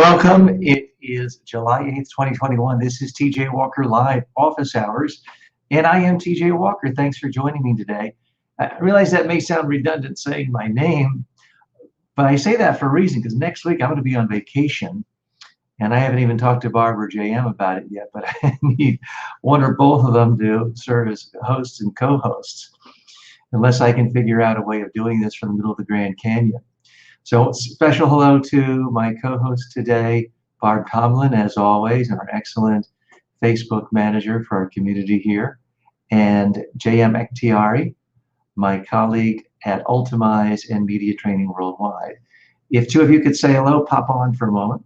welcome. It is July 8th, 2021. This is TJ Walker Live Office Hours, and I am TJ Walker. Thanks for joining me today. I realize that may sound redundant saying my name, but I say that for a reason, because next week I'm going to be on vacation, and I haven't even talked to Barbara JM about it yet, but I need one or both of them to serve as hosts and co-hosts, unless I can figure out a way of doing this from the middle of the Grand Canyon. So special hello to my co-host today, Barb Tomlin, as always, and our excellent Facebook manager for our community here, and JM Ektiari, my colleague at Ultimize and Media Training Worldwide. If two of you could say hello, pop on for a moment.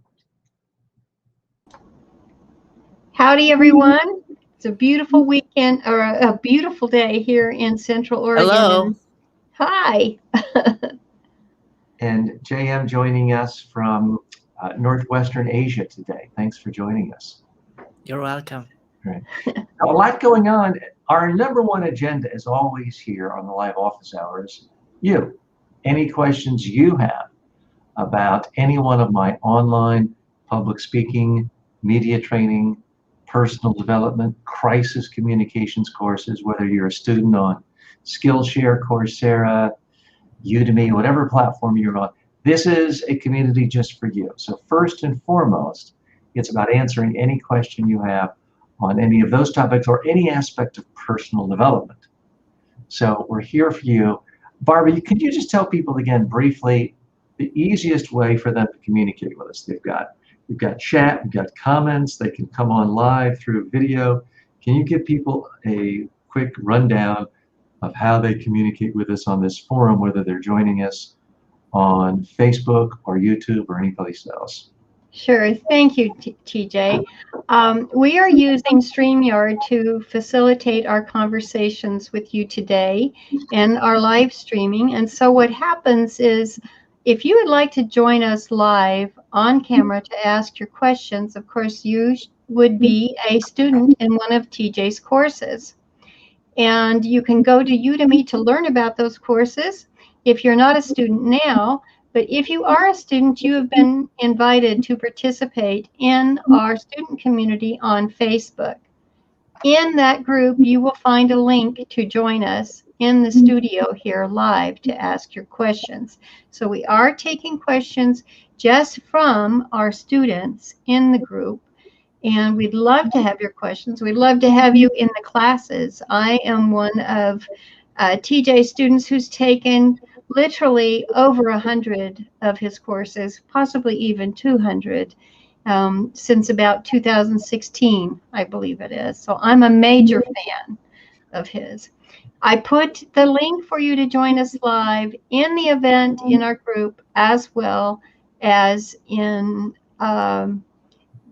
Howdy, everyone. It's a beautiful weekend, or a beautiful day here in Central Oregon. Hello. Hi. And JM joining us from Northwestern Asia today. Thanks for joining us. You're welcome. Right. Now, a lot going on. Our number one agenda is always here on the Live Office Hours. You. Any questions you have about any one of my online public speaking, media training, personal development, crisis communications courses, whether you're a student on Skillshare, Coursera, Udemy, whatever platform you're on, this is a community just for you. So first and foremost, it's about answering any question you have on any of those topics or any aspect of personal development. So we're here for you. Barbara, could you just tell people again briefly the easiest way for them to communicate with us? We've got chat, we've got comments, they can come on live through video. Can you give people a quick rundown of how they communicate with us on this forum, whether they're joining us on Facebook or YouTube or anyplace else? Sure. Thank you, TJ. We are using StreamYard to facilitate our conversations with you today and our live streaming. And so what happens is, if you would like to join us live on camera to ask your questions, of course, you would be a student in one of TJ's courses. And you can go to Udemy to learn about those courses if you're not a student now. But if you are a student, you have been invited to participate in our student community on Facebook. In that group, you will find a link to join us in the studio here live to ask your questions. So we are taking questions just from our students in the group. And we'd love to have your questions. We'd love to have you in the classes. I am one of TJ's students who's taken literally over 100 of his courses, possibly even 200, since about 2016, I believe it is. So I'm a major fan of his. I put the link for you to join us live in the event in our group, as well as in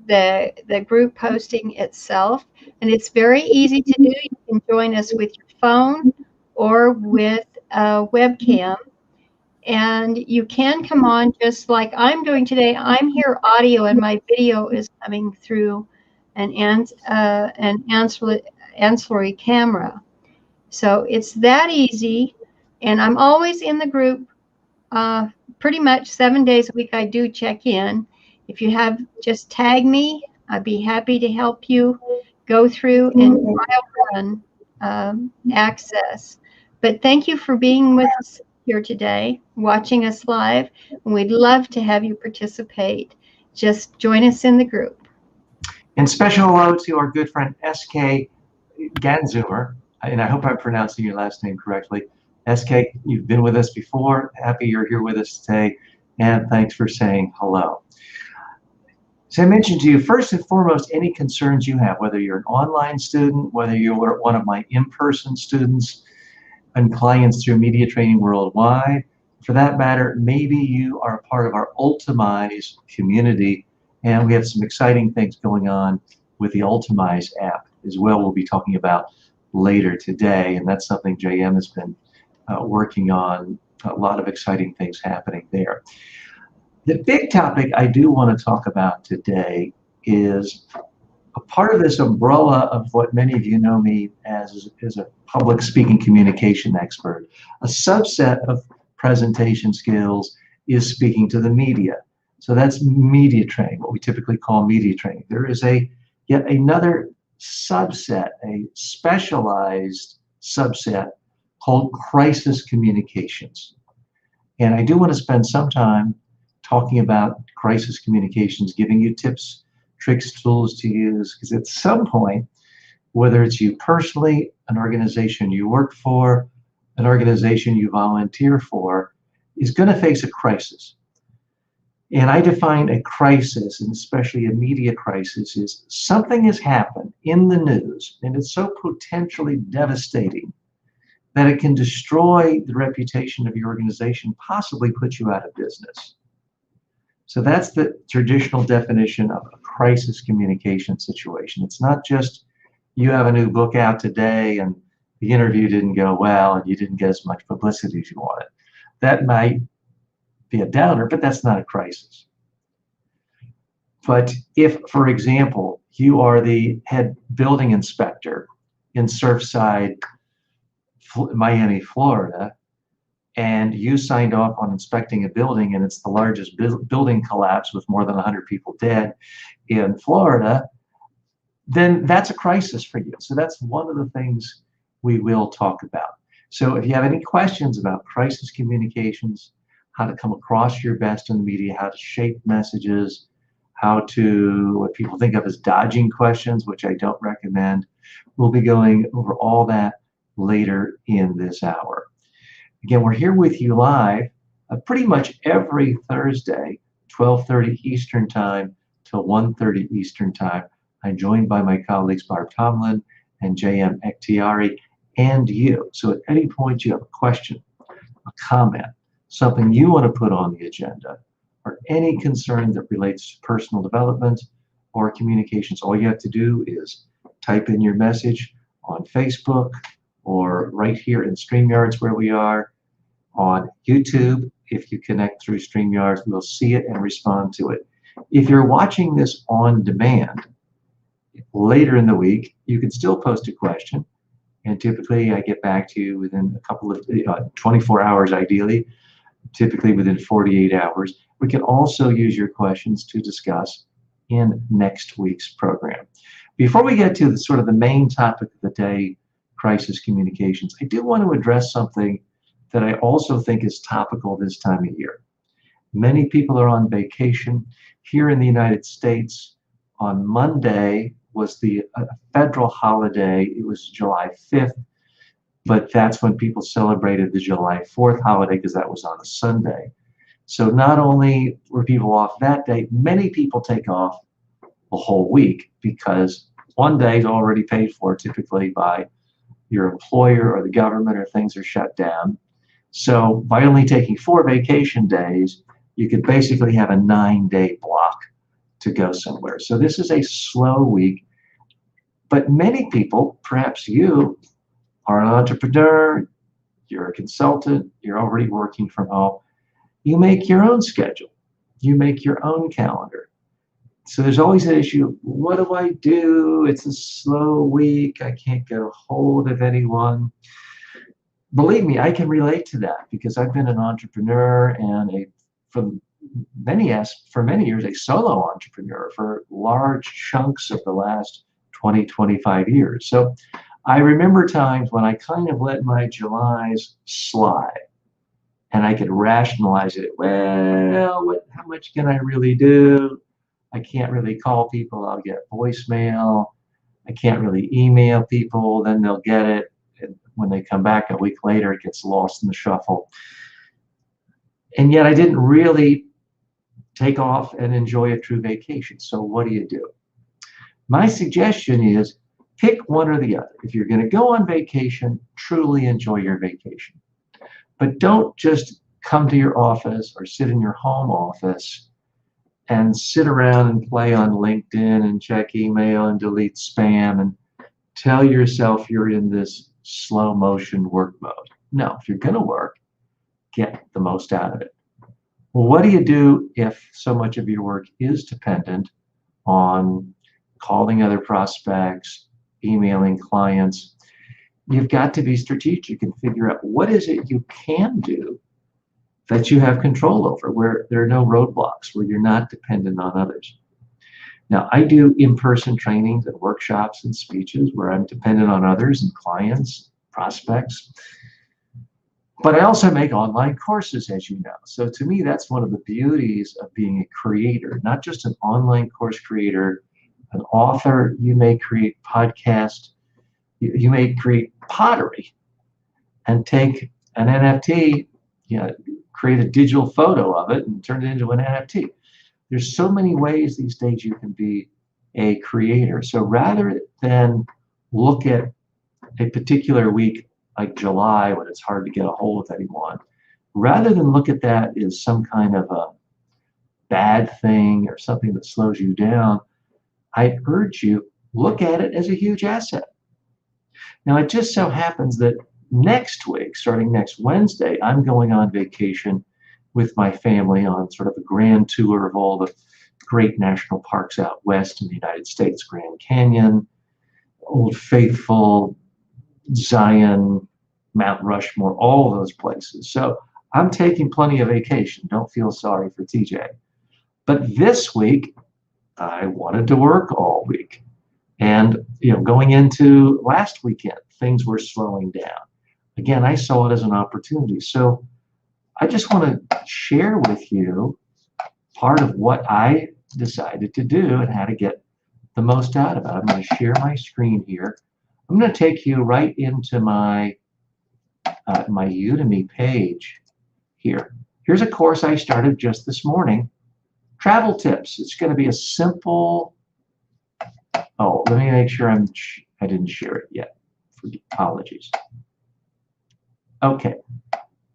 the group posting itself. And it's very easy to do. You can join us with your phone or with a webcam. And you can come on just like I'm doing today. I'm here audio and my video is coming through an ancillary camera. So it's that easy. And I'm always in the group pretty much 7 days a week. I do check in. If you have, just tag me. I'd be happy to help you go through and trial run access. But thank you for being with us here today, watching us live. And we'd love to have you participate. Just join us in the group. And special hello to our good friend SK Ganzumer, and I hope I'm pronouncing your last name correctly. SK, you've been with us before. Happy you're here with us today, and thanks for saying hello. So I mentioned to you, first and foremost, any concerns you have, whether you're an online student, whether you're one of my in-person students and clients through Media Training Worldwide. For that matter, maybe you are a part of our Ultimize community, and we have some exciting things going on with the Ultimize app as well we'll be talking about later today, and that's something JM has been working on, a lot of exciting things happening there. The big topic I do want to talk about today is a part of this umbrella of what many of you know me as a public speaking communication expert. A subset of presentation skills is speaking to the media. So that's media training, what we typically call media training. There is yet another subset, a specialized subset called crisis communications. And I do want to spend some time talking about crisis communications, giving you tips, tricks, tools to use, because at some point, whether it's you personally, an organization you work for, an organization you volunteer for, is going to face a crisis. And I define a crisis, and especially a media crisis, is something has happened in the news, and it's so potentially devastating that it can destroy the reputation of your organization, possibly put you out of business. So that's the traditional definition of a crisis communication situation. It's not just you have a new book out today and the interview didn't go well and you didn't get as much publicity as you wanted. That might be a downer, but that's not a crisis. But if, for example, you are the head building inspector in Surfside, Miami, Florida, and you signed off on inspecting a building and it's the largest building collapse with more than 100 people dead in Florida, then that's a crisis for you. So that's one of the things we will talk about. So if you have any questions about crisis communications, how to come across your best in the media, how to shape messages, how to, what people think of as dodging questions, which I don't recommend, we'll be going over all that later in this hour. Again, we're here with you live pretty much every Thursday, 12:30 Eastern Time till 1:30 Eastern Time. I'm joined by my colleagues Barb Tomlin and J.M. Ektiari and you. So at any point you have a question, a comment, something you want to put on the agenda, or any concern that relates to personal development or communications, all you have to do is type in your message on Facebook or right here in StreamYards where we are, on YouTube. If you connect through StreamYards, we'll see it and respond to it. If you're watching this on demand later in the week, you can still post a question, and typically I get back to you within a couple of 24 hours ideally, typically within 48 hours. We can also use your questions to discuss in next week's program. Before we get to sort of the main topic of the day, crisis communications, I do want to address something that I also think is topical this time of year. Many people are on vacation. Here in the United States, on Monday was the federal holiday. It was July 5th, but that's when people celebrated the July 4th holiday because that was on a Sunday. So not only were people off that day, many people take off a whole week because one day is already paid for typically by your employer or the government, or things are shut down. So by only taking 4 vacation days, you could basically have a 9-day block to go somewhere. So this is a slow week, but many people, perhaps you, are an entrepreneur, you're a consultant, you're already working from home. You make your own schedule. You make your own calendar. So there's always an issue of, what do I do? It's a slow week. I can't get a hold of anyone. Believe me, I can relate to that because I've been an entrepreneur and for many years, a solo entrepreneur for large chunks of the last 20, 25 years. So I remember times when I kind of let my Julys slide and I could rationalize it. Well, how much can I really do? I can't really call people. I'll get voicemail. I can't really email people. Then they'll get it. And when they come back a week later, it gets lost in the shuffle. And yet I didn't really take off and enjoy a true vacation. So what do? My suggestion is pick one or the other. If you're going to go on vacation, truly enjoy your vacation. But don't just come to your office or sit in your home office and sit around and play on LinkedIn and check email and delete spam and tell yourself you're in this slow motion work mode. No, if you're going to work, get the most out of it. Well, what do you do if so much of your work is dependent on calling other prospects, emailing clients? You've got to be strategic and figure out what is it you can do that you have control over, where there are no roadblocks, where you're not dependent on others. Now, I do in-person trainings and workshops and speeches where I'm dependent on others and clients, prospects. But I also make online courses, as you know. So to me, that's one of the beauties of being a creator, not just an online course creator, an author. You may create podcasts, you may create pottery and take an NFT, create a digital photo of it and turn it into an NFT. There's so many ways these days you can be a creator. So rather than look at a particular week like July when it's hard to get a hold of anyone, rather than look at that as some kind of a bad thing or something that slows you down, I urge you, look at it as a huge asset. Now, it just so happens that next week, starting next Wednesday, I'm going on vacation with my family on sort of a grand tour of all the great national parks out west in the United States, Grand Canyon, Old Faithful, Zion, Mount Rushmore, all of those places. So I'm taking plenty of vacation. Don't feel sorry for TJ. But this week, I wanted to work all week. And going into last weekend, things were slowing down. Again, I saw it as an opportunity. So I just want to share with you part of what I decided to do and how to get the most out of it. I'm going to share my screen here. I'm going to take you right into my my Udemy page here. Here's a course I started just this morning, travel tips. It's going to be a simple. Oh, let me make sure I didn't share it yet. Apologies. Okay,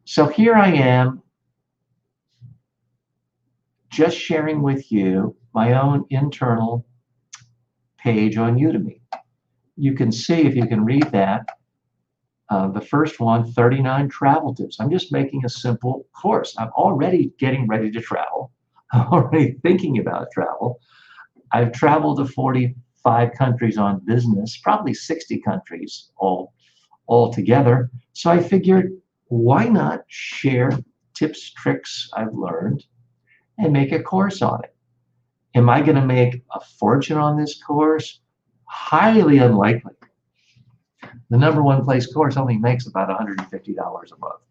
so here I am, just sharing with you my own internal page on Udemy. You can see, if you can read that, the first one, 39 travel tips. I'm just making a simple course. I'm already getting ready to travel. I'm already thinking about travel. I've traveled to 45 countries on business, probably 60 countries all together. So I figured, why not share tips, tricks I've learned and make a course on it? Am I going to make a fortune on this course? Highly unlikely. The #1 place course only makes about $150 a month.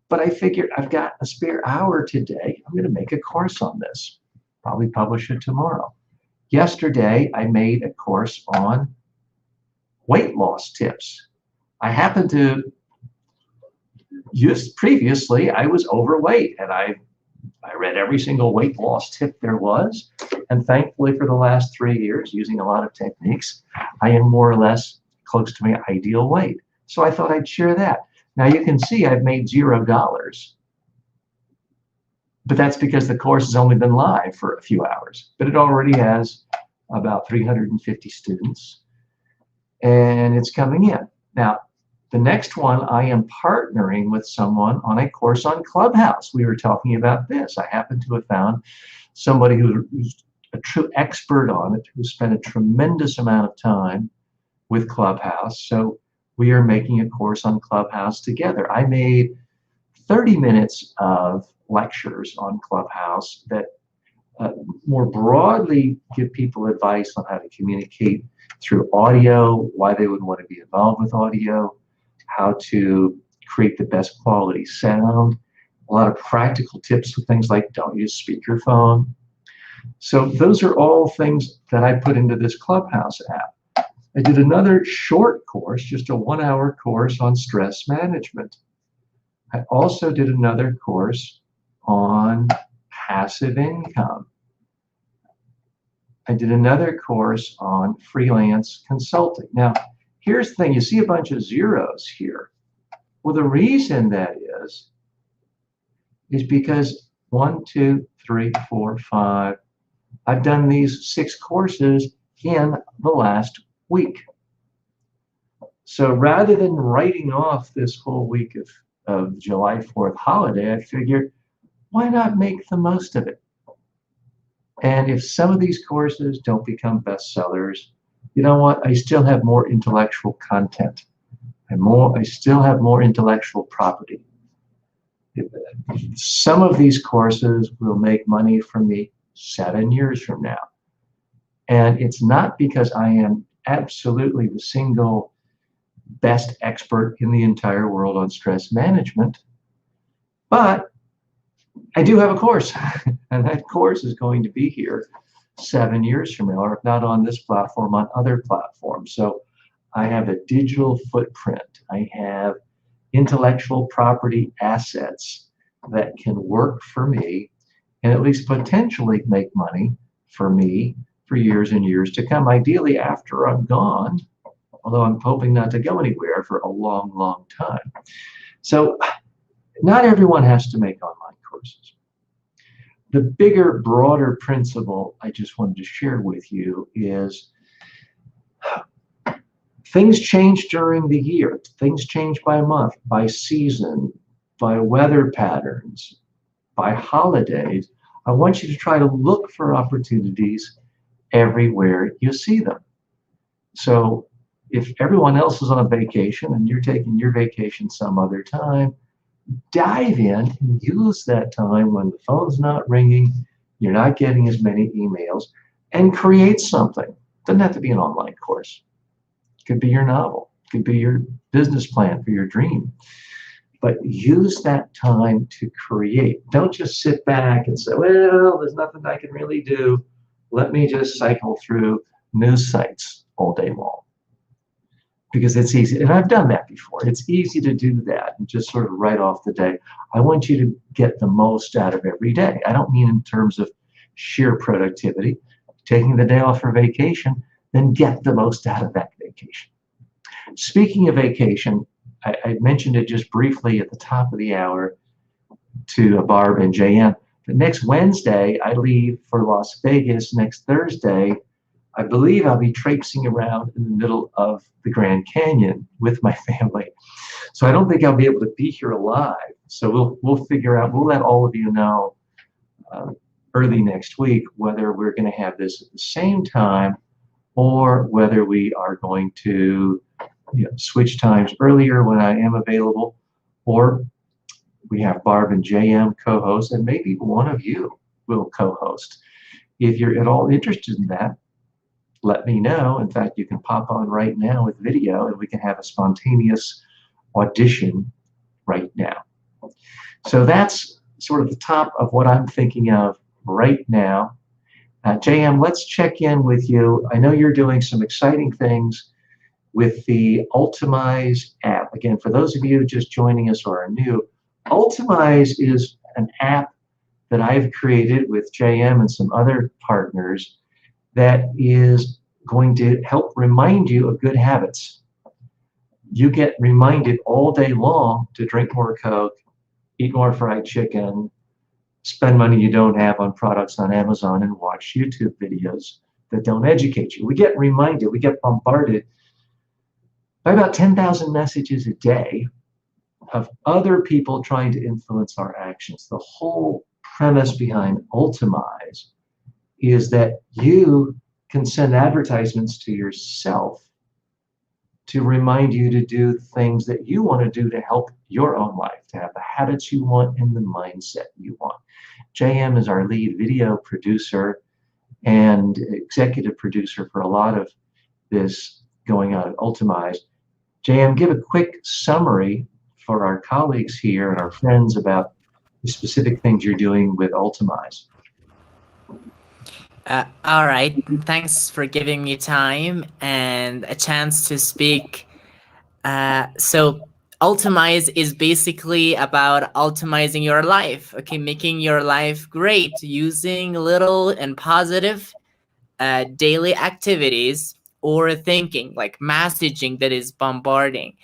But I figured I've got a spare hour today. I'm going to make a course on this. Probably publish it tomorrow. Yesterday, I made a course on weight loss tips. I happened to previously, I was overweight, and I read every single weight loss tip there was. And thankfully, for the last 3 years, using a lot of techniques, I am more or less close to my ideal weight. So I thought I'd share that. Now you can see I've made $0. But that's because the course has only been live for a few hours. But it already has about 350 students. And it's coming in. Now, the next one, I am partnering with someone on a course on Clubhouse. We were talking about this. I happen to have found somebody who's a true expert on it, who spent a tremendous amount of time with Clubhouse. So we are making a course on Clubhouse together. I made 30 minutes of lectures on Clubhouse that more broadly give people advice on how to communicate through audio, why they would want to be involved with audio, how to create the best quality sound, a lot of practical tips with things like don't use speakerphone. So those are all things that I put into this Clubhouse app. I did another short course, just a 1-hour course on stress management. I also did another course on passive income. I did another course on freelance consulting. Now, here's the thing, you see a bunch of zeros here. Well, the reason that is because 1, 2, 3, 4, 5, I've done these 6 courses in the last week. So rather than writing off this whole week of July 4th holiday, I figured, why not make the most of it? And if some of these courses don't become bestsellers, you know what? I still have more intellectual content. I still have more intellectual property. Some of these courses will make money for me 7 years from now. And it's not because I am absolutely the single best expert in the entire world on stress management, but I do have a course, and that course is going to be here 7 years from now, or if not on this platform, on other platforms. So I have a digital footprint. I have intellectual property assets that can work for me and at least potentially make money for me for years and years to come, ideally after I'm gone, although I'm hoping not to go anywhere for a long, long time. So not everyone has to make online courses. The bigger, broader principle I just wanted to share with you is things change during the year. Things change by month, by season, by weather patterns, by holidays. I want you to try to look for opportunities everywhere you see them. So if everyone else is on a vacation and you're taking your vacation some other time, dive in and use that time when the phone's not ringing, you're not getting as many emails, and create something. Doesn't have to be an online course. It could be your novel. It could be your business plan for your dream. But use that time to create. Don't just sit back and say, well, there's nothing I can really do. Let me just cycle through news sites all day long. Because it's easy, and I've done that before. It's easy to do that and just sort of write off the day. I want you to get the most out of every day. I don't mean in terms of sheer productivity. Taking the day off for vacation, then get the most out of that vacation. Speaking of vacation, I mentioned it just briefly at the top of the hour to Barb and JM. But next Wednesday, I leave for Las Vegas. Next Thursday, I believe I'll be traipsing around in the middle of the Grand Canyon with my family. So I don't think I'll be able to be here alive. So we'll figure out, we'll let all of you know early next week whether we're going to have this at the same time or whether we are going to switch times earlier when I am available, or we have Barb and JM co-host, and maybe one of you will co-host. If you're at all interested in that, let me know. In fact, you can pop on right now with video and we can have a spontaneous audition right now. So that's sort of the top of what I'm thinking of right now. JM, let's check in with you. I know you're doing some exciting things with the Ultimize app. Again, for those of you just joining us or are new, Ultimize is an app that I've created with JM and some other partners that is going to help remind you of good habits. You get reminded all day long to drink more Coke, eat more fried chicken, spend money you don't have on products on Amazon, and watch YouTube videos that don't educate you. We get reminded, we get bombarded by about 10,000 messages a day of other people trying to influence our actions. The whole premise behind Ultimize is that you can send advertisements to yourself to remind you to do things that you want to do to help your own life, to have the habits you want and the mindset you want. JM is our lead video producer and executive producer for a lot of this going on at Ultimize. JM, give a quick summary for our colleagues here and our friends about the specific things you're doing with Ultimize. All right. Thanks for giving me time and a chance to speak. So Ultimize is basically about optimizing your life, okay, making your life great using little and positive daily activities or thinking, like messaging that is bombarding.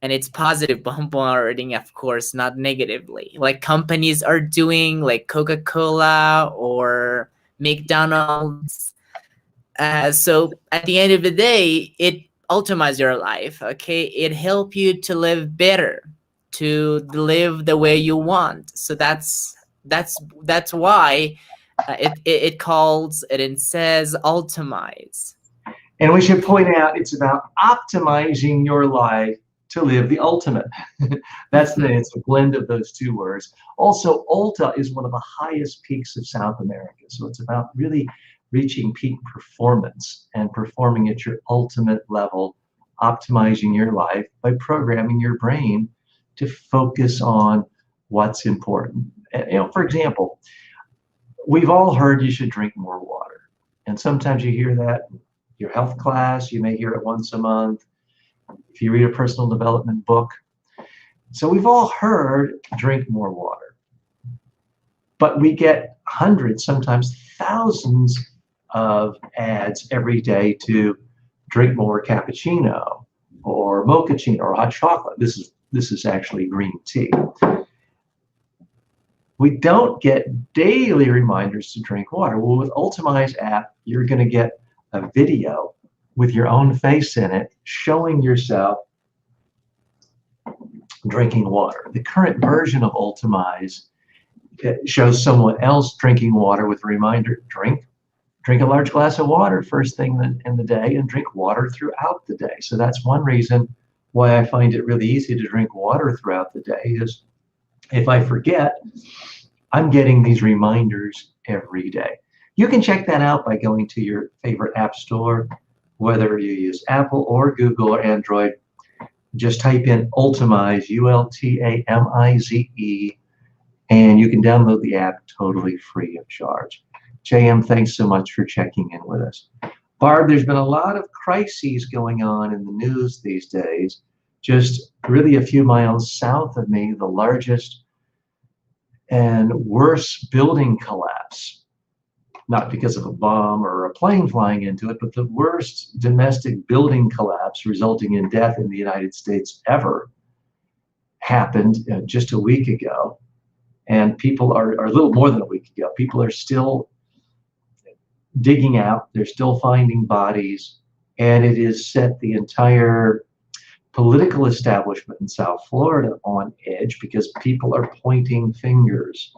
And it's positive bombarding, of course, not negatively. Like companies are doing, like Coca-Cola or McDonald's. So at the end of the day, it optimizes your life, okay? It helps you to live better, to live the way you want. So that's why it calls it and says Ultimize. And we should point out it's about optimizing your life to live the ultimate. It's a blend of those two words. Also, Ulta is one of the highest peaks of South America. So it's about really reaching peak performance and performing at your ultimate level, optimizing your life by programming your brain to focus on what's important. And, for example, we've all heard you should drink more water. And sometimes you hear that in your health class, you may hear it once a month. If you read a personal development book. So we've all heard drink more water. But we get hundreds, sometimes thousands of ads every day to drink more cappuccino or mochaccino or hot chocolate. This is actually green tea. We don't get daily reminders to drink water. Well, with Ultimize app, you're going to get a video with your own face in it, showing yourself drinking water. The current version of Ultimize shows someone else drinking water with a reminder, drink a large glass of water first thing in the day and drink water throughout the day. So that's one reason why I find it really easy to drink water throughout the day is if I forget, I'm getting these reminders every day. You can check that out by going to your favorite app store, whether you use Apple or Google or Android. Just type in Ultimize, Ultamize, and you can download the app totally free of charge. JM, thanks so much for checking in with us. Barb, there's been a lot of crises going on in the news these days. Just really a few miles south of me, the largest and worst building collapse, not because of a bomb or a plane flying into it, but the worst domestic building collapse resulting in death in the United States ever happened just a week ago. And people are a little more than a week ago. People are still digging out. They're still finding bodies. And it has set the entire political establishment in South Florida on edge because people are pointing fingers.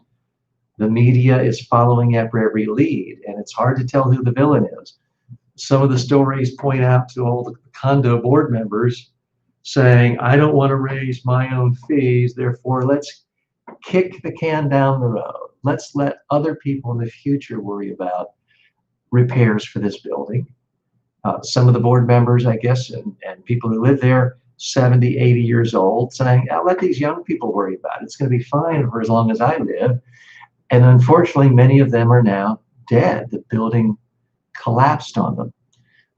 The media is following after every lead, and it's hard to tell who the villain is. Some of the stories point out to all the condo board members saying, I don't want to raise my own fees, therefore let's kick the can down the road. Let's let other people in the future worry about repairs for this building. Some of the board members, I guess, and people who live there, 70, 80 years old, saying, let these young people worry about it. It's going to be fine for as long as I live. And unfortunately, many of them are now dead. The building collapsed on them.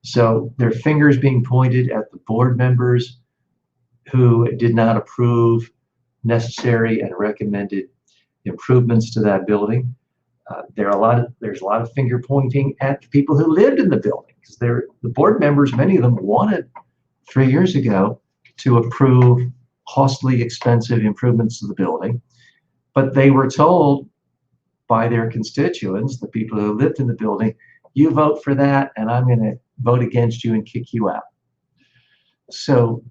So their fingers being pointed at the board members who did not approve necessary and recommended improvements to that building. There's a lot of finger pointing at the people who lived in the building, because the board members, many of them wanted 3 years ago to approve costly, expensive improvements to the building, but they were told by their constituents, the people who lived in the building, you vote for that and I'm going to vote against you and kick you out. So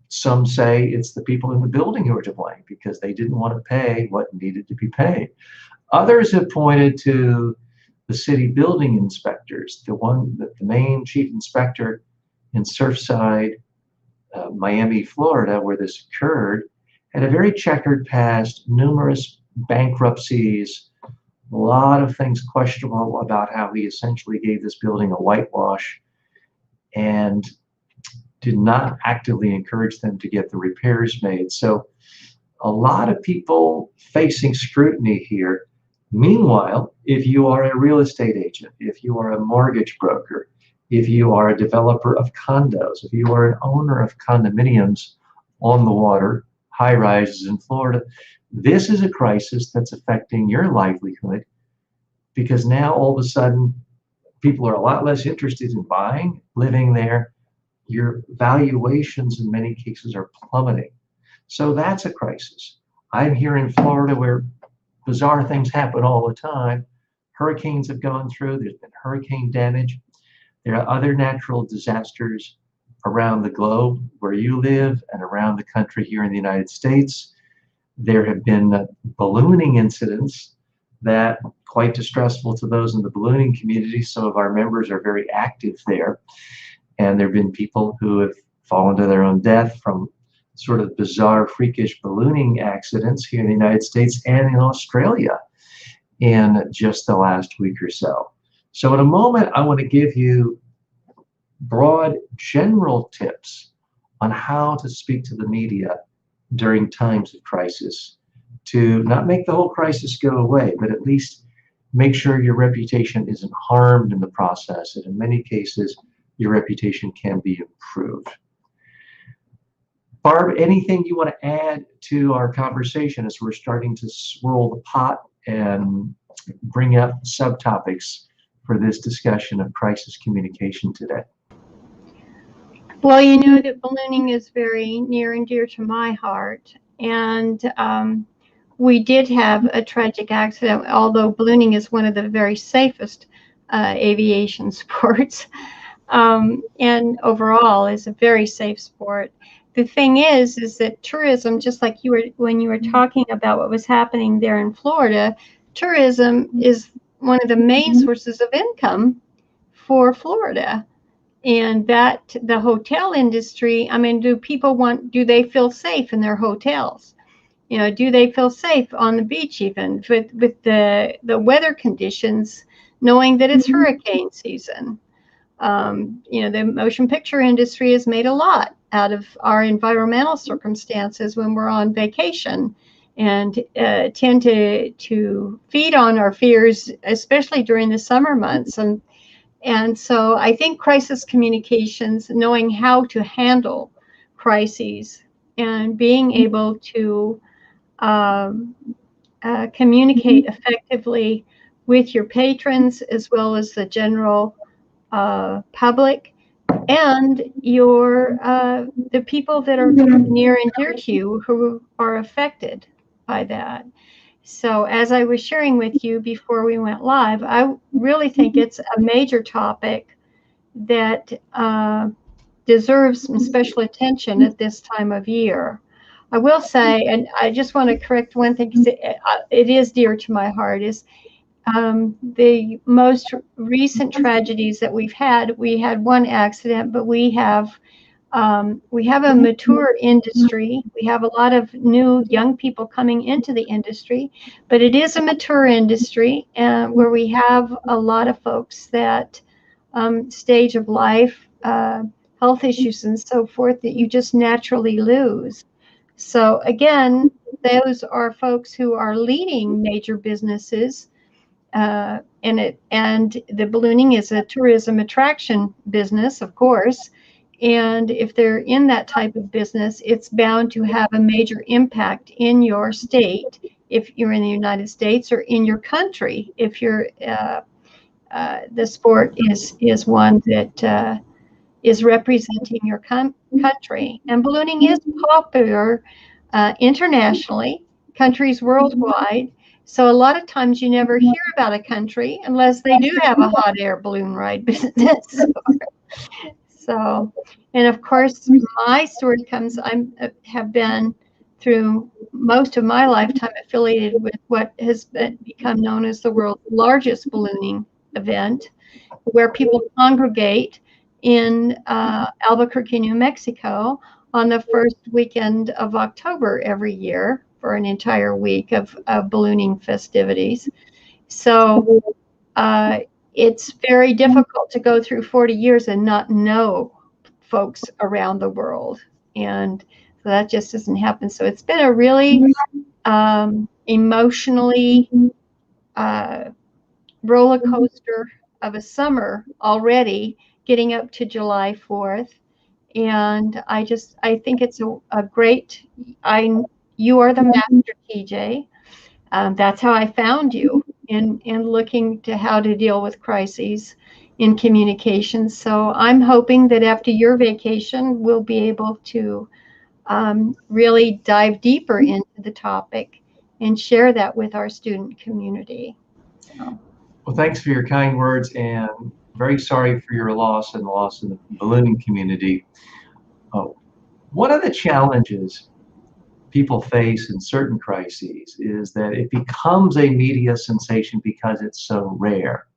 some say it's the people in the building who are to blame because they didn't want to pay what needed to be paid. Others have pointed to the city building inspectors, the main chief inspector in Surfside, Miami, Florida, where this occurred, had a very checkered past, numerous bankruptcies, a lot of things questionable about how he essentially gave this building a whitewash and did not actively encourage them to get the repairs made. So a lot of people facing scrutiny here. Meanwhile, if you are a real estate agent, if you are a mortgage broker, if you are a developer of condos, if you are an owner of condominiums on the water, high rises in Florida, this is a crisis that's affecting your livelihood because now all of a sudden people are a lot less interested in buying, living there. Your valuations in many cases are plummeting. So that's a crisis. I'm here in Florida where bizarre things happen all the time. Hurricanes have gone through, there's been hurricane damage. There are other natural disasters around the globe where you live and around the country here in the United States. There have been ballooning incidents that are quite distressful to those in the ballooning community. Some of our members are very active there. And there have been people who have fallen to their own death from sort of bizarre, freakish ballooning accidents here in the United States and in Australia in just the last week or so. So in a moment, I want to give you broad general tips on how to speak to the media during times of crisis, to not make the whole crisis go away, but at least make sure your reputation isn't harmed in the process. And in many cases, your reputation can be improved. Barb, anything you want to add to our conversation as we're starting to swirl the pot and bring up subtopics for this discussion of crisis communication today? Well, you know that ballooning is very near and dear to my heart. And we did have a tragic accident, although ballooning is one of the very safest aviation sports. And overall is a very safe sport. The thing is that tourism, just like you were, when you were talking about what was happening there in Florida, tourism is one of the main sources of income for Florida. And that the hotel industry, I mean, do they feel safe in their hotels? You know, do they feel safe on the beach even with the weather conditions, knowing that it's hurricane season? You know, the motion picture industry has made a lot out of our environmental circumstances when we're on vacation, and tend to feed on our fears, especially during the summer months. And so I think crisis communications, knowing how to handle crises and being able to communicate effectively with your patrons as well as the general public and your the people that are near and dear to you who are affected by that. So as I was sharing with you before we went live, I really think it's a major topic that deserves some special attention at this time of year. I will say, and I just want to correct one thing, because it is dear to my heart, is the most recent tragedies that we've had. We had one accident, but we have a mature industry. We have a lot of new young people coming into the industry, but it is a mature industry, and where we have a lot of folks that stage of life, health issues and so forth, that you just naturally lose. So again, those are folks who are leading major businesses, and the ballooning is a tourism attraction business, of course. And if they're in that type of business, it's bound to have a major impact in your state, if you're in the United States, or in your country, if you're the sport is one that is representing your country. And ballooning is popular internationally, countries worldwide. So a lot of times you never hear about a country unless they do have a hot air balloon ride business. So, and of course, my story comes, have been through most of my lifetime affiliated with what has become known as the world's largest ballooning event, where people congregate in Albuquerque, New Mexico on the first weekend of October every year for an entire week of ballooning festivities. So it's very difficult to go through 40 years and not know folks around the world. And so that just doesn't happen. So it's been a really emotionally roller coaster of a summer already, getting up to July 4th. And I think it's a great, you are the master, TJ. That's how I found you in looking to how to deal with crises in communication. So I'm hoping that after your vacation, we'll be able to really dive deeper into the topic and share that with our student community. So. Well, thanks for your kind words, and very sorry for your loss and the loss of the ballooning community. One of the challenges people face in certain crises is that it becomes a media sensation because it's so rare.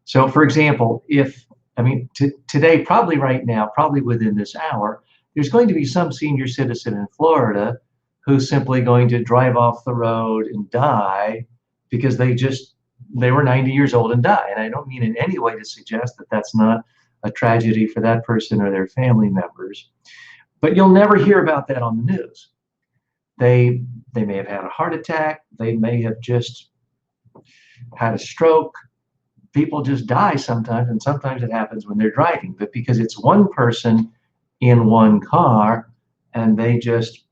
So, for example, if I mean, today, probably right now, probably within this hour, there's going to be some senior citizen in Florida who's simply going to drive off the road and die because they were 90 years old and die. And I don't mean in any way to suggest that that's not a tragedy for that person or their family members. But you'll never hear about that on the news. They may have had a heart attack. They may have just had a stroke. People just die sometimes, and sometimes it happens when they're driving. But because it's one person in one car and they just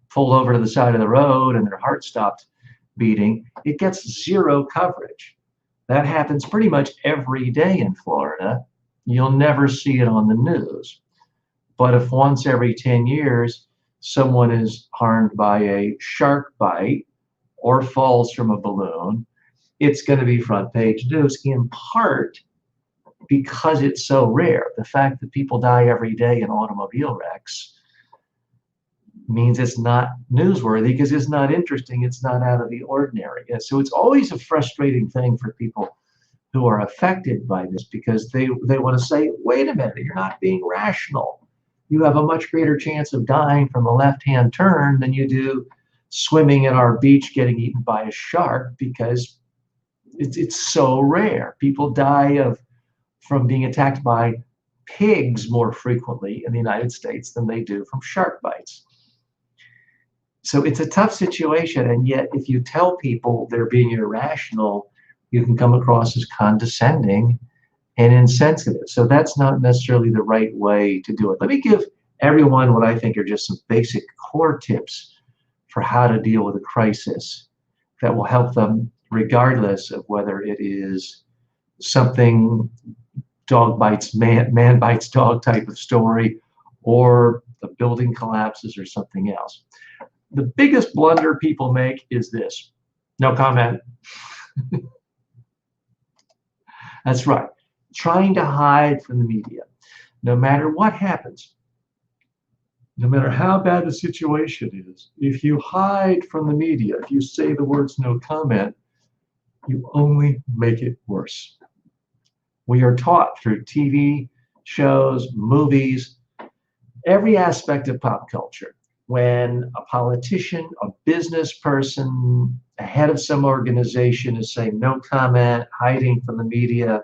pulled over to the side of the road and their heart stopped beating, it gets zero coverage. That happens pretty much every day in Florida. You'll never see it on the news. But if once every 10 years someone is harmed by a shark bite or falls from a balloon, it's going to be front page news, in part because it's so rare. The fact that people die every day in automobile wrecks means it's not newsworthy because it's not interesting. It's not out of the ordinary. And so it's always a frustrating thing for people who are affected by this, because they want to say, wait a minute, you're not being rational. You have a much greater chance of dying from a left-hand turn than you do swimming at our beach getting eaten by a shark, because it's so rare. People die from being attacked by pigs more frequently in the United States than they do from shark bites. So it's a tough situation, and yet if you tell people they're being irrational, you can come across as condescending and insensitive. So that's not necessarily the right way to do it. Let me give everyone what I think are just some basic core tips for how to deal with a crisis that will help them, regardless of whether it is something dog bites man, man bites dog type of story, or the building collapses or something else. The biggest blunder people make is this: no comment. That's right. Trying to hide from the media. No matter what happens, no matter how bad the situation is, if you hide from the media, if you say the words no comment, you only make it worse. We are taught through TV shows, movies, every aspect of pop culture, when a politician, a business person, a head of some organization is saying no comment, hiding from the media,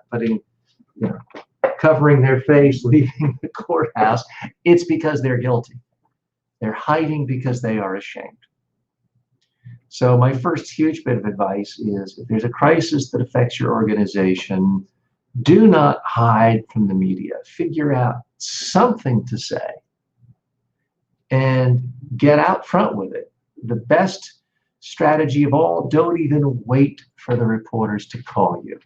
covering their face, leaving the courthouse, it's because they're guilty. They're hiding because they are ashamed. So my first huge bit of advice is, if there's a crisis that affects your organization, do not hide from the media. Figure out something to say and get out front with it. The best strategy of all, don't even wait for the reporters to call you.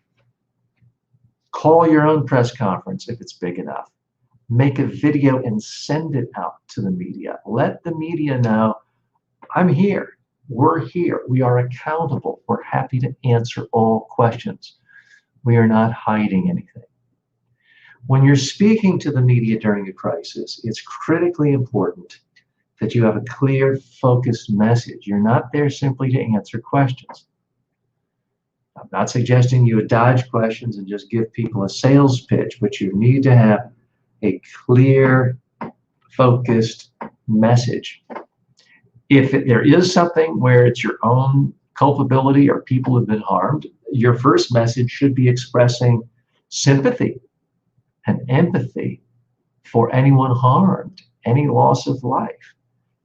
Call your own press conference if it's big enough. Make a video and send it out to the media. Let the media know, I'm here. We're here. We are accountable. We're happy to answer all questions. We are not hiding anything. When you're speaking to the media during a crisis, it's critically important that you have a clear, focused message. You're not there simply to answer questions. I'm not suggesting you dodge questions and just give people a sales pitch, but you need to have a clear, focused message. If there is something where it's your own culpability or people have been harmed, your first message should be expressing sympathy and empathy for anyone harmed, any loss of life.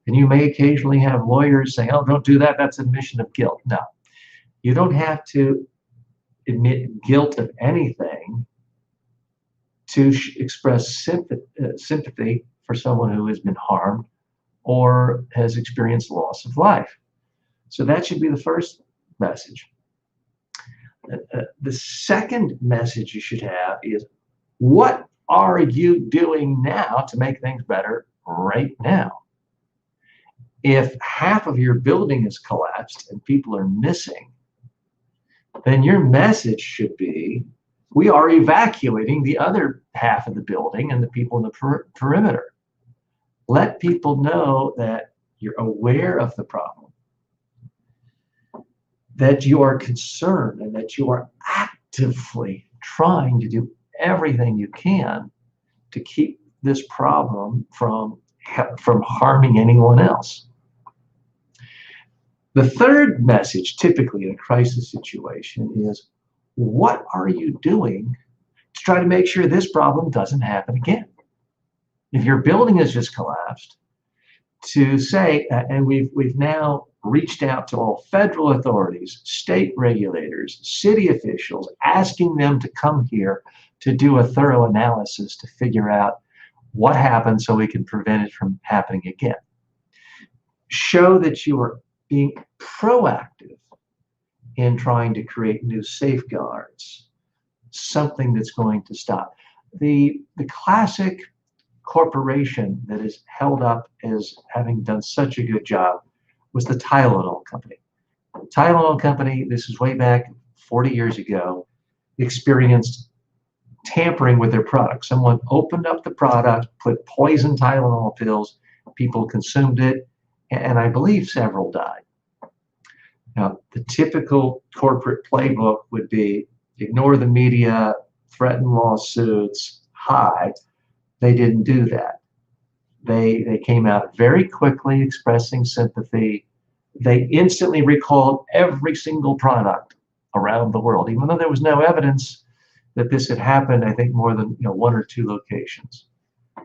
And you may occasionally have lawyers saying, oh, don't do that, that's admission of guilt. No, you don't have to admit guilt of anything to express sympathy for someone who has been harmed or has experienced loss of life. So that should be the first message. The second message you should have is, what are you doing now to make things better right now? If half of your building is collapsed and people are missing, then your message should be, we are evacuating the other half of the building and the people in the perimeter. Let people know that you're aware of the problem, that you are concerned, and that you are actively trying to do everything you can to keep this problem from harming anyone else. The third message, typically in a crisis situation, is what are you doing to try to make sure this problem doesn't happen again? If your building has just collapsed, to say, and we've now reached out to all federal authorities, state regulators, city officials, asking them to come here to do a thorough analysis to figure out what happened so we can prevent it from happening again. Show that you are being proactive in trying to create new safeguards, something that's going to stop. The classic corporation that is held up as having done such a good job was the Tylenol company. The Tylenol company, this is way back 40 years ago, experienced tampering with their product. Someone opened up the product, put poison Tylenol pills, people consumed it, and I believe several died. Now, the typical corporate playbook would be ignore the media, threaten lawsuits, hide. They didn't do that. They came out very quickly expressing sympathy. They instantly recalled every single product around the world, even though there was no evidence that this had happened, I think more than 1 or 2 locations.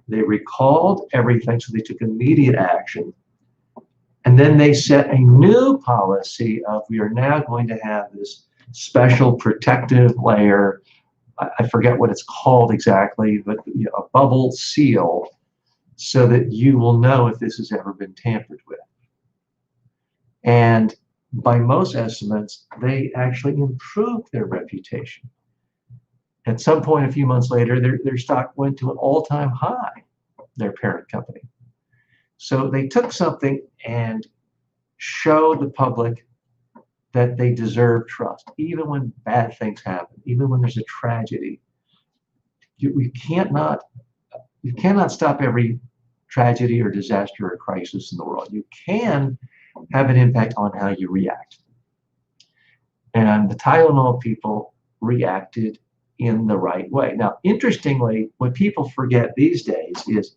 They recalled everything, so they took immediate action. And then they set a new policy of we are now going to have this special protective layer. I forget what it's called exactly, but a bubble seal so that you will know if this has ever been tampered with. And by most estimates, they actually improved their reputation. At some point a few months later, their stock went to an all-time high, their parent company. So they took something and showed the public that they deserve trust, even when bad things happen, even when there's a tragedy. You cannot stop every tragedy or disaster or crisis in the world. You can have an impact on how you react. And the Tylenol people reacted in the right way. Now, interestingly, what people forget these days is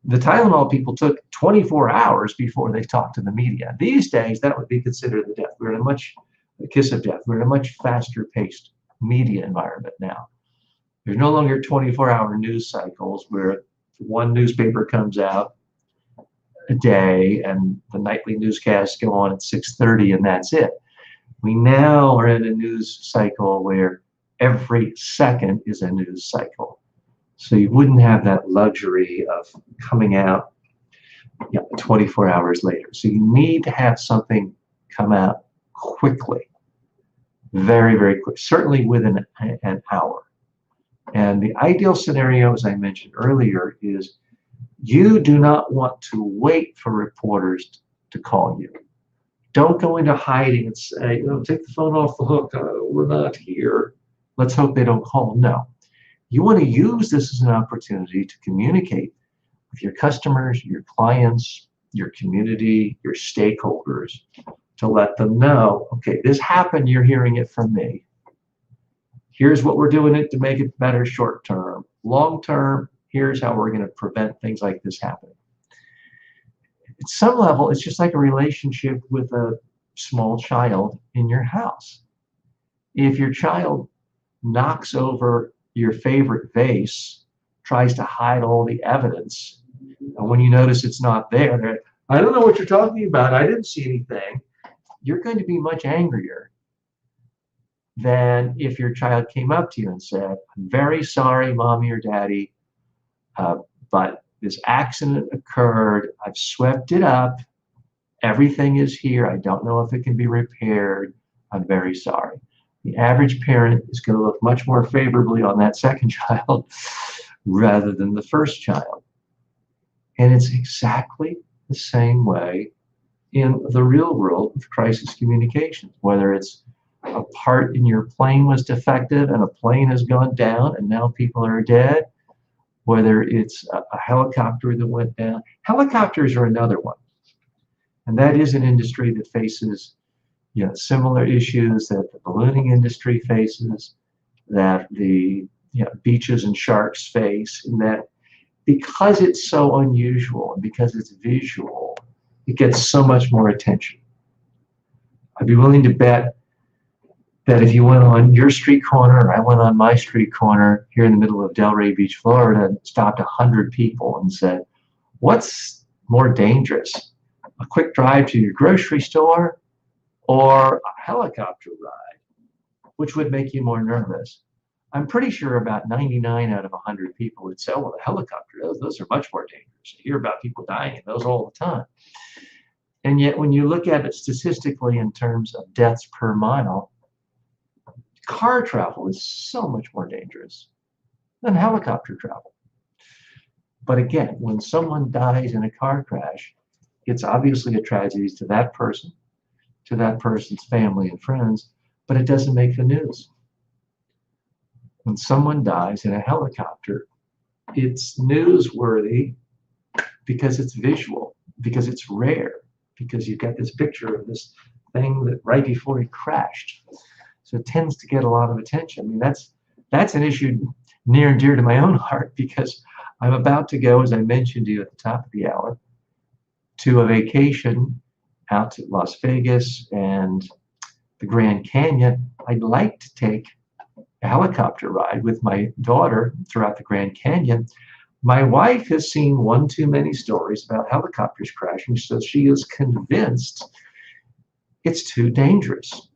the Tylenol people took 24 hours before they talked to the media. These days, that would be considered the death. We're in a kiss of death. We're in a much faster paced media environment now. There's no longer 24-hour news cycles where one newspaper comes out a day and the nightly newscasts go on at 6:30 and that's it. We now are in a news cycle where every second is a news cycle. So you wouldn't have that luxury of coming out 24 hours later. So you need to have something come out quickly, very, very quick, certainly within an hour. And the ideal scenario, as I mentioned earlier, is you do not want to wait for reporters to call you. Don't go into hiding and say, take the phone off the hook. We're not here. Let's hope they don't call. No. You want to use this as an opportunity to communicate with your customers, your clients, your community, your stakeholders, to let them know, okay, this happened, you're hearing it from me. Here's what we're doing it to make it better short term. Long term, here's how we're going to prevent things like this happening. At some level, it's just like a relationship with a small child in your house. If your child knocks over your favorite vase, tries to hide all the evidence, and when you notice it's not there, I don't know what you're talking about, I didn't see anything, you're going to be much angrier than if your child came up to you and said, I'm very sorry, mommy or daddy, but this accident occurred, I've swept it up, everything is here, I don't know if it can be repaired, I'm very sorry. The average parent is going to look much more favorably on that second child rather than the first child. And it's exactly the same way in the real world with crisis communications, whether it's a part in your plane was defective and a plane has gone down and now people are dead, whether it's a helicopter that went down. Helicopters are another one. And that is an industry that faces similar issues that the ballooning industry faces, that the beaches and sharks face, in that because it's so unusual and because it's visual, it gets so much more attention. I'd be willing to bet that if you went on your street corner, or I went on my street corner here in the middle of Delray Beach, Florida, and stopped 100 people and said, what's more dangerous, a quick drive to your grocery store or a helicopter ride? Which would make you more nervous? I'm pretty sure about 99 out of 100 people would say, oh, well, the helicopter, those are much more dangerous. You hear about people dying in those all the time. And yet when you look at it statistically in terms of deaths per mile, car travel is so much more dangerous than helicopter travel. But again, when someone dies in a car crash, it's obviously a tragedy to that person, to that person's family and friends, but it doesn't make the news. When someone dies in a helicopter, it's newsworthy because it's visual, because it's rare, because you've got this picture of this thing that right before he crashed. So it tends to get a lot of attention. I mean, that's an issue near and dear to my own heart, because I'm about to go, as I mentioned to you at the top of the hour, to a vacation out to Las Vegas and the Grand Canyon. I'd like to take a helicopter ride with my daughter throughout the Grand Canyon. My wife has seen one too many stories about helicopters crashing, so she is convinced it's too dangerous.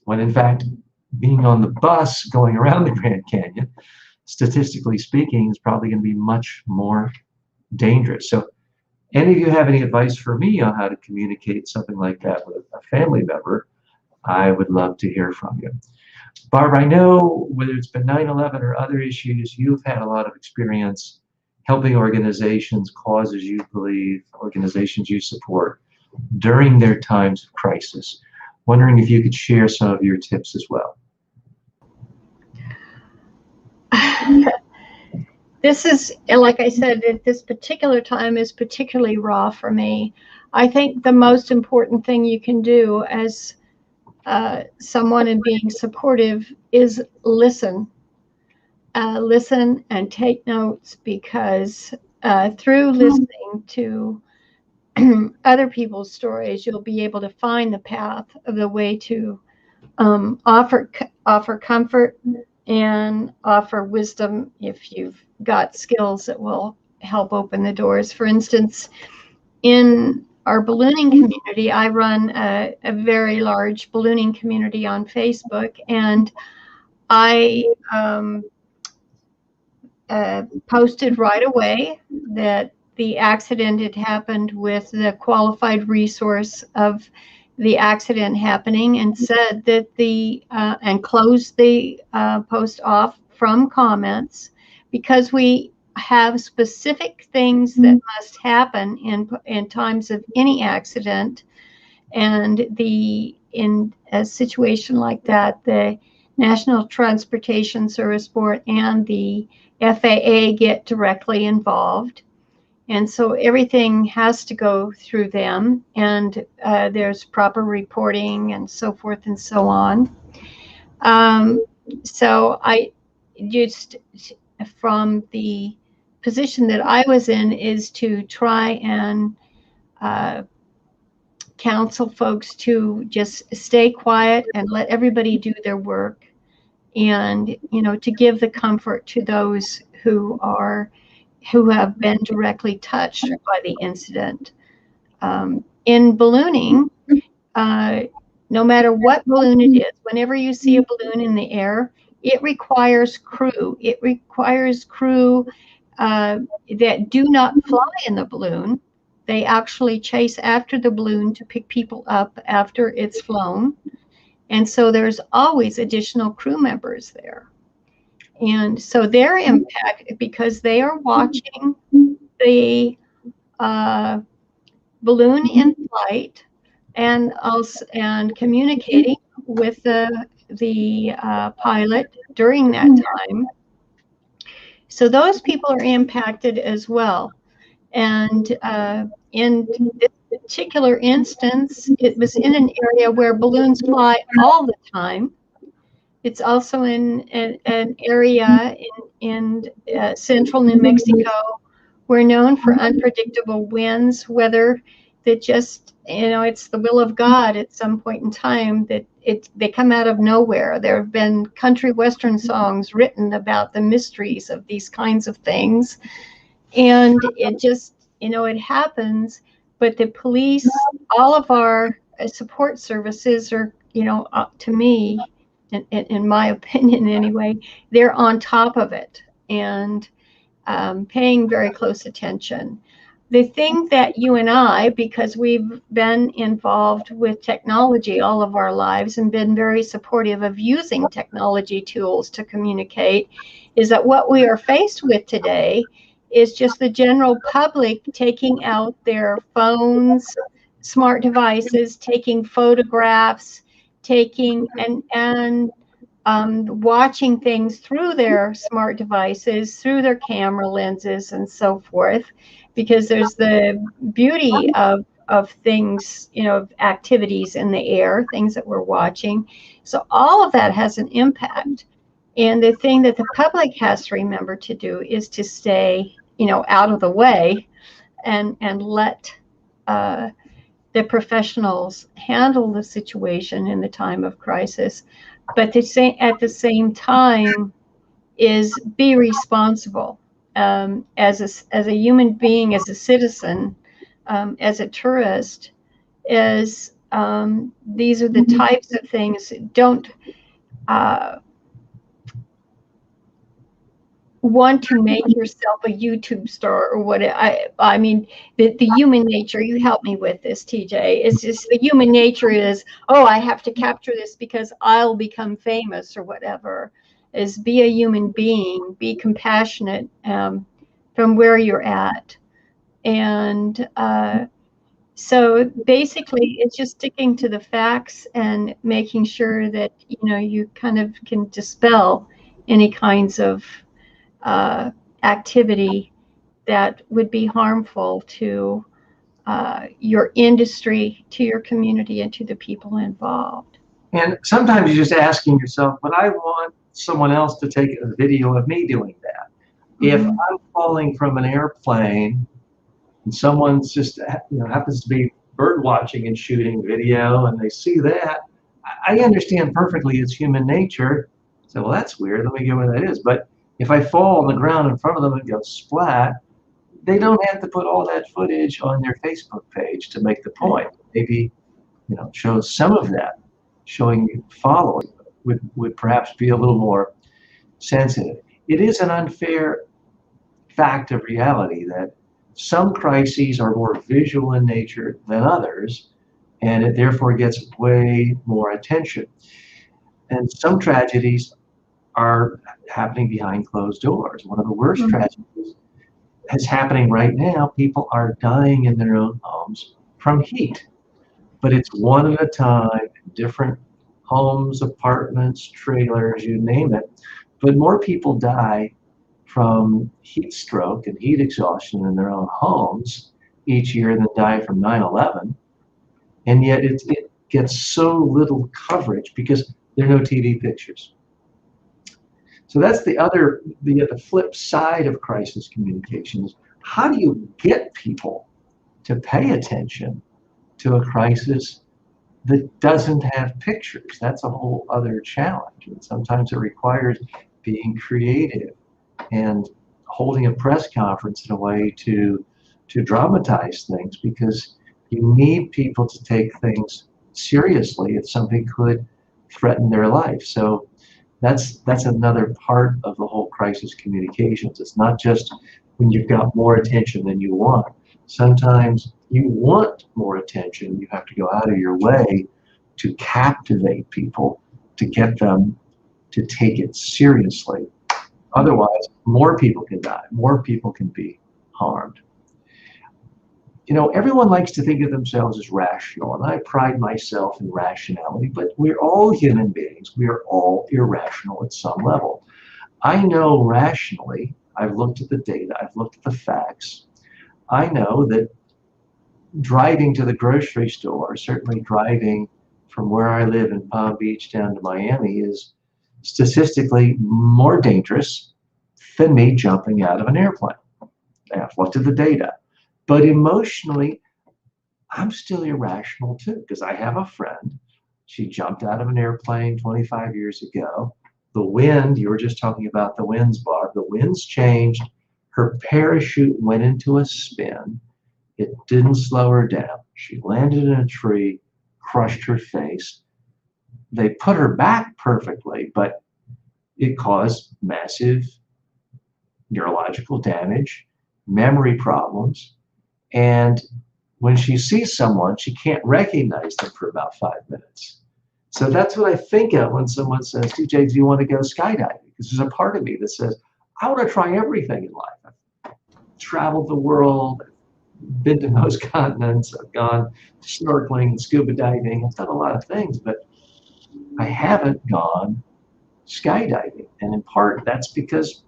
When in fact, being on the bus going around the Grand Canyon, statistically speaking, is probably going to be much more dangerous. So any of you have any advice for me on how to communicate something like that with a family member, I would love to hear from you. Barb, I know whether it's been 9/11 or other issues, you've had a lot of experience helping organizations, causes you believe, organizations you support during their times of crisis. Wondering if you could share some of your tips as well. This is, like I said, at this particular time is particularly raw for me. I think the most important thing you can do as someone in being supportive is listen. Listen and take notes, because through listening to other people's stories, you'll be able to find the path of the way to offer comfort and offer wisdom if you've got skills that will help open the doors. For instance, in our ballooning community, I run a very large ballooning community on Facebook, and I posted right away that the accident had happened with the qualified resource of the accident happening, and said that and closed the post off from comments, because we have specific things that must happen in times of any accident. And in a situation like that, the National Transportation Service Board and the FAA get directly involved. And so everything has to go through them, and there's proper reporting and so forth and so on. So I just, from the position that I was in, is to try and counsel folks to just stay quiet and let everybody do their work, and to give the comfort to those who have been directly touched by the incident. In ballooning, no matter what balloon it is, whenever you see a balloon in the air, it requires crew. It requires crew that do not fly in the balloon. They actually chase after the balloon to pick people up after it's flown. And so there's always additional crew members there. And so they're impacted because they are watching the balloon in flight, and also communicating with the pilot during that time. So those people are impacted as well. And in this particular instance, it was in an area where balloons fly all the time. It's also in an area in central New Mexico. We're known for unpredictable winds, weather that just, it's the will of God at some point in time that they come out of nowhere. There have been country western songs written about the mysteries of these kinds of things. And it just, it happens. But the police, all of our support services are, to me, in my opinion anyway, they're on top of it and paying very close attention. The thing that you and I, because we've been involved with technology all of our lives and been very supportive of using technology tools to communicate, is that what we are faced with today is just the general public taking out their phones, smart devices, taking photographs, taking and watching things through their smart devices, through their camera lenses, and so forth, because there's the beauty of things, of activities in the air, things that we're watching. So all of that has an impact. And the thing that the public has to remember to do is to stay, out of the way and let the professionals handle the situation in the time of crisis. But at the same time is be responsible as a human being, as a citizen, as a tourist. These are the types of things. Don't want to make yourself a YouTube star or what. I mean, the human nature, you help me with this, TJ, is just the human nature is, oh, I have to capture this because I'll become famous or whatever. Is be a human being, be compassionate from where you're at. And so basically it's just sticking to the facts and making sure that, you kind of can dispel any kinds of activity that would be harmful to your industry, to your community, and to the people involved. And sometimes you're just asking yourself, but I want someone else to take a video of me doing that. If I'm falling from an airplane and someone's just, happens to be bird watching and shooting video and they see that, I understand perfectly it's human nature. So, well, that's weird. Let me get where that is. But if I fall on the ground in front of them and go splat, they don't have to put all that footage on their Facebook page to make the point. Maybe, show some of that, showing you following would perhaps be a little more sensitive. It is an unfair fact of reality that some crises are more visual in nature than others, and it therefore gets way more attention. And some tragedies are happening behind closed doors. One of the worst tragedies is happening right now. People are dying in their own homes from heat, but it's one at a time, different homes, apartments, trailers, you name it. But more people die from heat stroke and heat exhaustion in their own homes each year than die from 9/11. And yet it gets so little coverage because there are no TV pictures. So that's the flip side of crisis communications. How do you get people to pay attention to a crisis that doesn't have pictures? That's a whole other challenge. And sometimes it requires being creative and holding a press conference in a way to dramatize things, because you need people to take things seriously if something could threaten their life. So that's another part of the whole crisis communications. It's not just when you've got more attention than you want. Sometimes you want more attention. You have to go out of your way to captivate people, to get them to take it seriously. Otherwise, more people can die, more people can be harmed. Everyone likes to think of themselves as rational, and I pride myself in rationality, but we're all human beings. We are all irrational at some level. I know rationally, I've looked at the data, I've looked at the facts. I know that driving to the grocery store, certainly driving from where I live in Palm Beach down to Miami, is statistically more dangerous than me jumping out of an airplane. I've looked at the data. But emotionally, I'm still irrational too, because I have a friend. She jumped out of an airplane 25 years ago. The wind, you were just talking about the winds, Barb. The winds changed. Her parachute went into a spin. It didn't slow her down. She landed in a tree, crushed her face. They put her back perfectly, but it caused massive neurological damage, memory problems. And when she sees someone, she can't recognize them for about 5 minutes. So that's what I think of when someone says, TJ, do you want to go skydiving? Because there's a part of me that says, I want to try everything in life. I've traveled the world, I've been to most continents, I've gone snorkeling and scuba diving, I've done a lot of things, but I haven't gone skydiving. And in part, that's because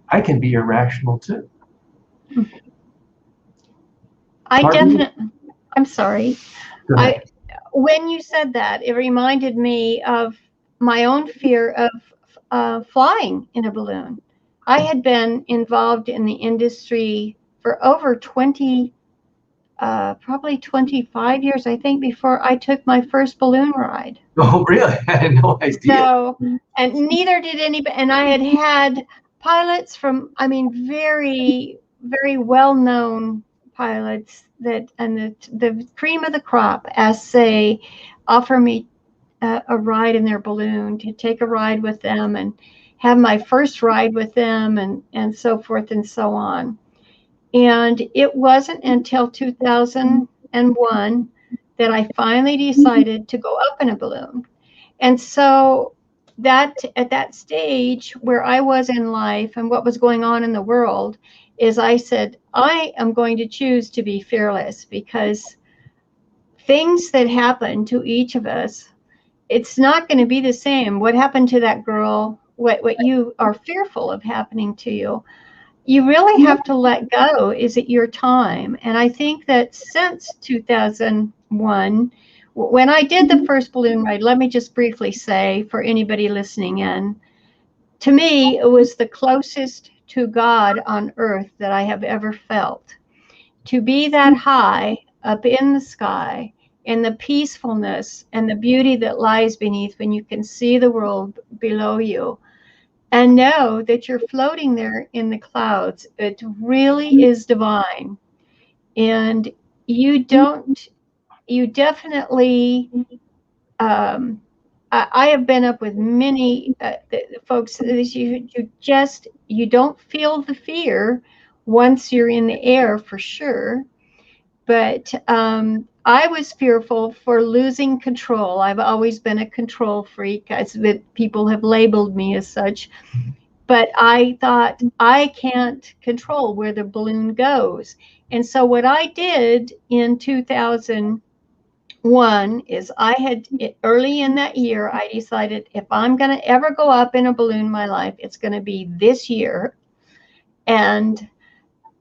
I can be irrational too. I'm sorry. When you said that, it reminded me of my own fear of flying in a balloon. I had been involved in the industry for over 20, probably 25 years, I think, before I took my first balloon ride. Oh, really? I had no idea. So, and neither did anybody. And I had pilots from, I mean, very, very well-known pilots and the cream of the crop, as they offer me a ride in their balloon, to take a ride with them and have my first ride with them, and so forth and so on. And it wasn't until 2001 that I finally decided to go up in a balloon. And so that at that stage where I was in life and what was going on in the world, is I said, I am going to choose to be fearless, because things that happen to each of us, it's not going to be the same. What happened to that girl, what you are fearful of happening to you, you really have to let go. Is it your time? And I think that since 2001, when I did the first balloon ride, let me just briefly say for anybody listening in, to me, it was the closest to God on earth that I have ever felt. To be that high up in the sky, in the peacefulness and the beauty that lies beneath, when you can see the world below you, and know that you're floating there in the clouds, it really is divine. And you definitely, I have been up with many folks, you don't feel the fear once you're in the air, for sure. But I was fearful for losing control. I've always been a control freak, as people have labeled me as such. But I thought, I can't control where the balloon goes. And so what I did in 2001 is early in that year, I decided, if I'm going to ever go up in a balloon in my life, it's going to be this year. And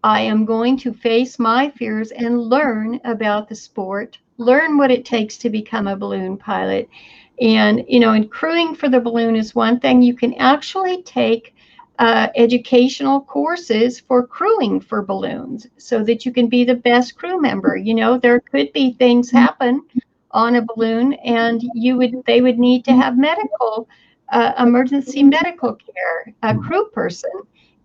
I am going to face my fears and learn about the sport, learn what it takes to become a balloon pilot. And, and crewing for the balloon is one thing. You can actually take educational courses for crewing for balloons so that you can be the best crew member. There could be things happen on a balloon, and they would need to have emergency medical care. A crew person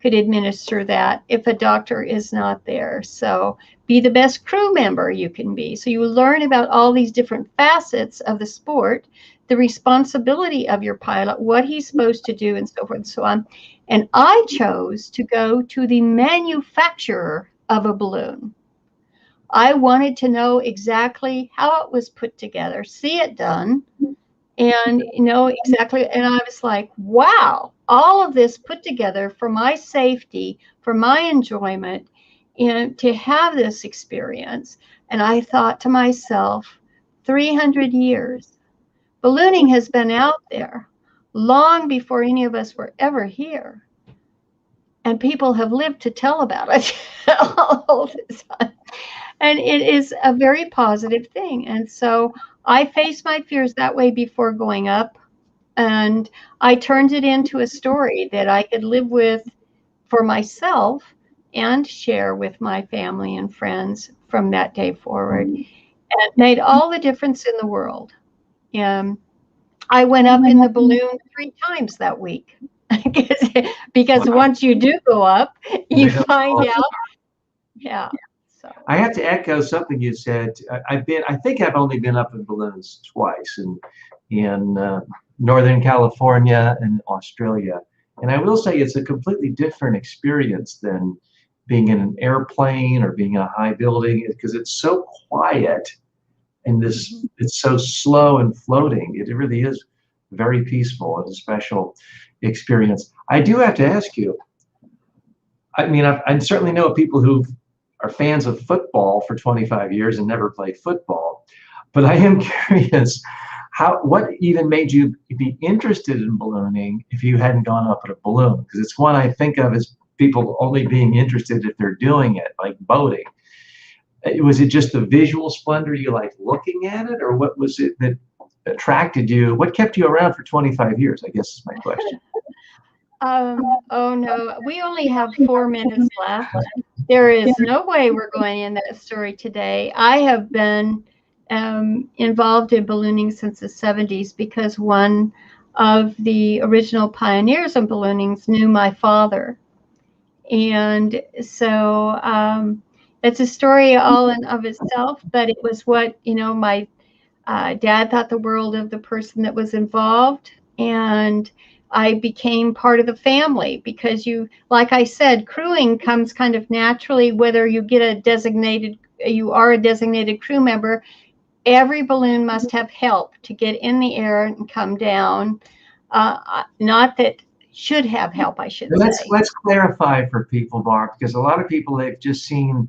could administer that if a doctor is not there. So be the best crew member you can be. So you learn about all these different facets of the sport, the responsibility of your pilot, what he's supposed to do, and so forth and so on. And I chose to go to the manufacturer of a balloon. I wanted to know exactly how it was put together, see it done, and know exactly. And I was like, wow, all of this put together for my safety, for my enjoyment, and to have this experience. And I thought to myself, 300 years, ballooning has been out there long before any of us were ever here. And people have lived to tell about it all the time. And it is a very positive thing. And so I face my fears that way before going up. And I turned it into a story that I could live with for myself and share with my family and friends from that day forward. And it made all the difference in the world. I went up in the balloon 3 times that week because Wow. once you do go up, you find Awesome. out. Yeah. So I have to echo something you said. I think I've only been up in balloons twice, in Northern California and Australia. And I will say it's a completely different experience than being in an airplane or being in a high building, because it's so quiet and it's so slow and floating. It really is very peaceful. It's a special experience. I do have to ask you, I mean, I certainly know people who are fans of football for 25 years and never played football, but I am curious, what even made you be interested in ballooning if you hadn't gone up in a balloon? Because it's one I think of as people only being interested if they're doing it, like boating. Was it just the visual splendor, you like looking at it, or what was it that attracted you? What kept you around for 25 years, I guess is my question. oh no, we only have 4 minutes left. There is no way we're going in that story today. I have been involved in ballooning since the 70s because one of the original pioneers in ballooning knew my father. And so it's a story all in of itself, but it was what, my dad thought the world of the person that was involved. And I became part of the family because like I said, crewing comes kind of naturally, whether you are a designated crew member. Every balloon must have help to get in the air and come down. Not that should have help, I should say. Let's clarify for people, Barb, because a lot of people, they've just seen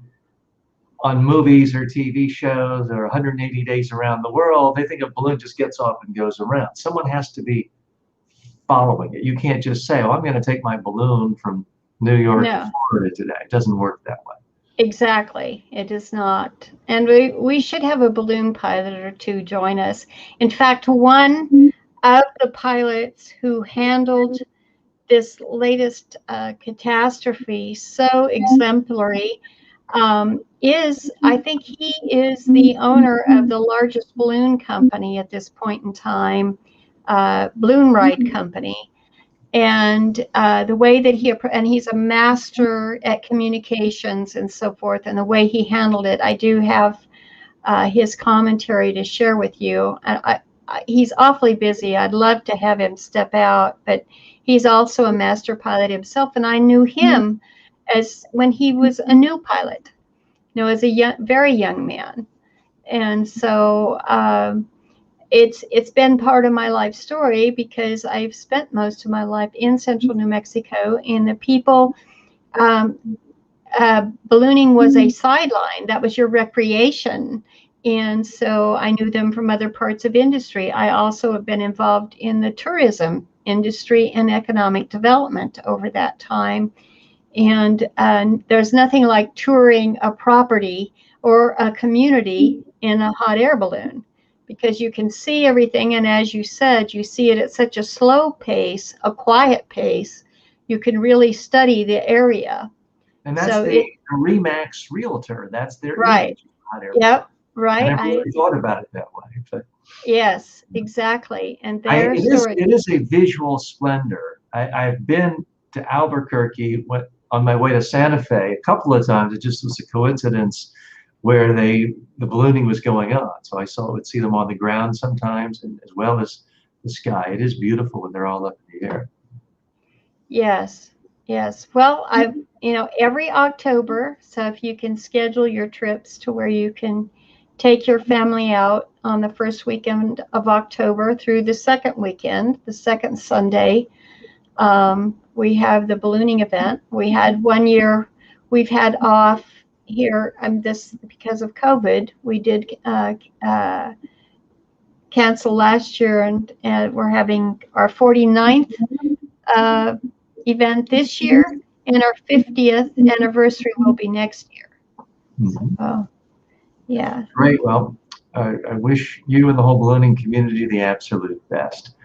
on movies or TV shows or 180 days around the world, they think a balloon just gets off and goes around. Someone has to be following it. You can't just say, oh, I'm going to take my balloon from New York to Florida today. It doesn't work that way. Exactly. It does not. And we should have a balloon pilot or two join us. In fact, one of the pilots who handled this latest catastrophe so exemplary I think he is the owner of the largest balloon company at this point in time, Balloon Ride Company. And the way that he's a master at communications and so forth, and the way he handled it, I do have his commentary to share with you. He's awfully busy. I'd love to have him step out, but he's also a master pilot himself, and I knew him as when he was a new pilot, as a very young man. And so it's been part of my life story because I've spent most of my life in central New Mexico, and the people, ballooning was a sideline. That was your recreation. And so I knew them from other parts of industry. I also have been involved in the tourism industry and economic development over that time. And there's nothing like touring a property or a community in a hot air balloon, because you can see everything. And as you said, you see it at such a slow pace, a quiet pace. You can really study the area. And that's the Remax Realtor. That's their right. Hot air yep. Right. I never really thought about it that way. But yes, exactly. And it is a visual splendor. I've been to Albuquerque on my way to Santa Fe a couple of times. It just was a coincidence where the ballooning was going on. So I would see them on the ground sometimes, and as well as the sky. It is beautiful when they're all up in the air. Yes. Yes. Well, every October, so if you can schedule your trips to where you can take your family out on the first weekend of October through the second weekend, the second Sunday, we have the ballooning event. We had 1 year, we've had off here, this because of COVID. We did cancel last year, and we're having our 49th event this year, and our 50th anniversary will be next year. Mm-hmm. Yeah. Great. Well, I wish you and the whole ballooning community the absolute best.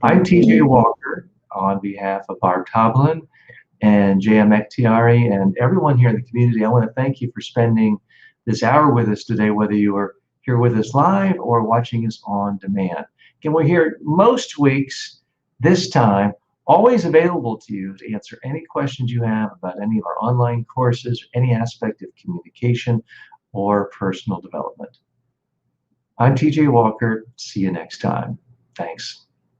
I'm TJ Walker on behalf of Barb Toblin and JM Ektiari and everyone here in the community. I want to thank you for spending this hour with us today, whether you are here with us live or watching us on demand. Again, we're here most weeks this time, always available to you to answer any questions you have about any of our online courses, or any aspect of communication or personal development. I'm TJ Walker. See you next time. Thanks.